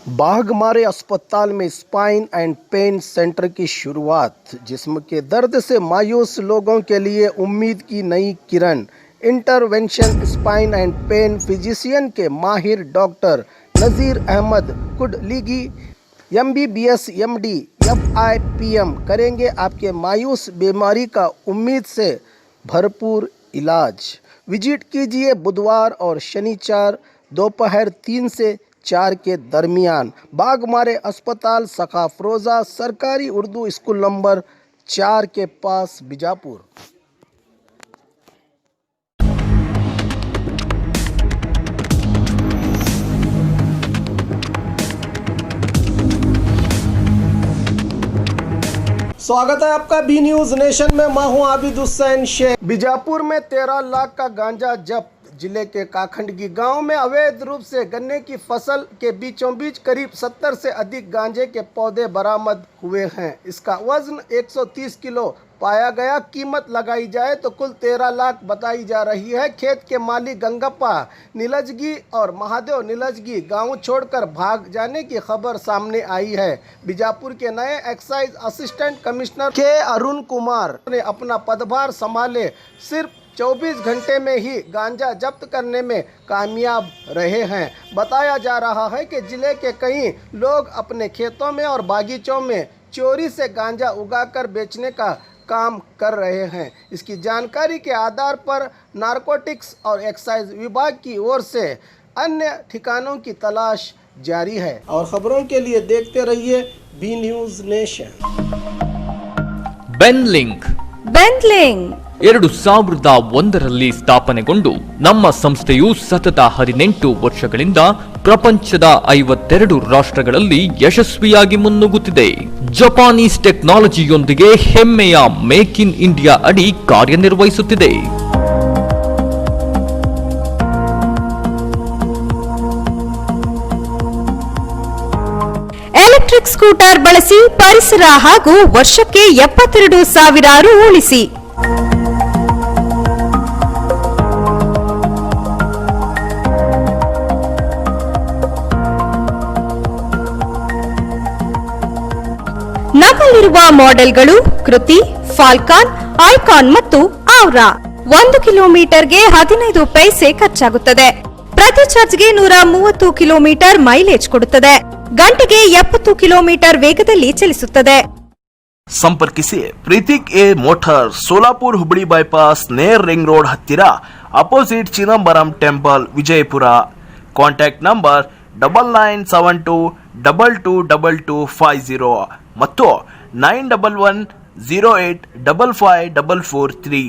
बाघमारे अस्पताल में spine and pen centre की शुरुआत। जिस्म के दर्द से मायूस लोगों के लिए उम्मीद की नई किरण। Intervention spine and pain physician के माहिर doctor Nazir Ahmed Kudligi MBBS MD FIPM करेंगे आपके मायूस बीमारी का उम्मीद से भरपूर इलाज। विजिट कीजिए बुधवार और शनिवार दोपहर 3 से 4 के दरमियान। बाघमारे अस्पताल सखाफरोजा सरकारी उर्दू स्कूल नंबर 4 के पास बीजापुर। स्वागत है आपका बी न्यूज नेशन में। मैं हूं आबिद हुसैन शेख। बीजापुर में 13 लाख का गांजा जब्त। जिले के काखंडगी गांव में अवैध रूप से गन्ने की फसल के बीचों बीच करीब 70 से अधिक गांजे के पौधे बरामद हुए हैं। इसका वजन 130 किलो पाया गया। कीमत लगाई जाए तो कुल 13 लाख बताई जा रही है। खेत के मालिक गंगप्पा नीलजगी और महादेव नीलजगी गांव छोड़कर भाग जाने की खबर सामने आई है। बीजापुर के नए एक्साइज असिस्टेंट कमिश्नर के अरुण कुमार ने अपना पदभार संभाले सिर्फ 24 घंटे में ही गांजा जब्त करने में कामयाब रहे हैं। बताया जा रहा है कि जिले के कई लोग अपने खेतों में और बागीचों में चोरी से गांजा उगाकर बेचने का काम कर रहे हैं। इसकी जानकारी के आधार पर नारकोटिक्स और एक्साइज विभाग की ओर से अन्य ठिकानों की तलाश जारी है। और खबरों के लिए देखते रहिए बी न्यूज नेशन। ಬೆನ್ಲಿಂಗ್ 2001ರಲ್ಲಿ ಸ್ಥಾಪನೆಗೊಂಡು ನಮ್ಮ ಸಂಸ್ಥೆಯು ಸತತ 18 ವರ್ಷಗಳಿಂದ ಪ್ರಪಂಚದ 52 ರಾಷ್ಟ್ರಗಳಲ್ಲಿ ಯಶಸ್ವಿಯಾಗಿ ಮುನ್ನುಗ್ಗುತ್ತಿದೆ. ಜಪಾನೀಸ್ ಟೆಕ್ನಾಲಜಿಯೊಂದಿಗೆ ಹೆಮ್ಮೆಯ ಮೇಕ್ ಇನ್ ಇಂಡಿಯಾ ಅಡಿ ಕಾರ್ಯನಿರ್ವಹಿಸುತ್ತಿದೆ. ಎಲೆಕ್ಟ್ರಿಕ್ ಸ್ಕೂಟರ್ ಬಳಸಿ ಪರಿಸರ ಹಾಗೂ ವರ್ಷಕ್ಕೆ 72,000 ರು ಉಳಿಸಿ. ನಮ್ಮಲ್ಲಿರುವ ಮಾಡೆಲ್ಗಳು ಕೃತಿ, ಫಾಲ್ಕಾನ್, ಐಕಾನ್ ಮತ್ತು ಔರಾ. 1 ಕಿಲೋಮೀಟರ್ಗೆ 15 ಪೈಸೆ ಖರ್ಚಾಗುತ್ತದೆ. ಪ್ರತಿ ಚಾರ್ಜ್ಗೆ 130 ಕಿಲೋಮೀಟರ್ ಮೈಲೇಜ್ ಕೊಡುತ್ತದೆ. ಗಂಟೆಗೆ 70 ಕಿಲೋಮೀಟರ್ ವೇಗದಲ್ಲಿ ಚಲಿಸುತ್ತದೆ. ಸಂಪರ್ಕಿಸಿ Preetik A motor, Solapur Hubballi bypass, near ring road ಹತ್ತಿರ, opposite Chidambaram temple, Vijayapura. Contact number 9972222250 ಮತ್ತು 9110855443.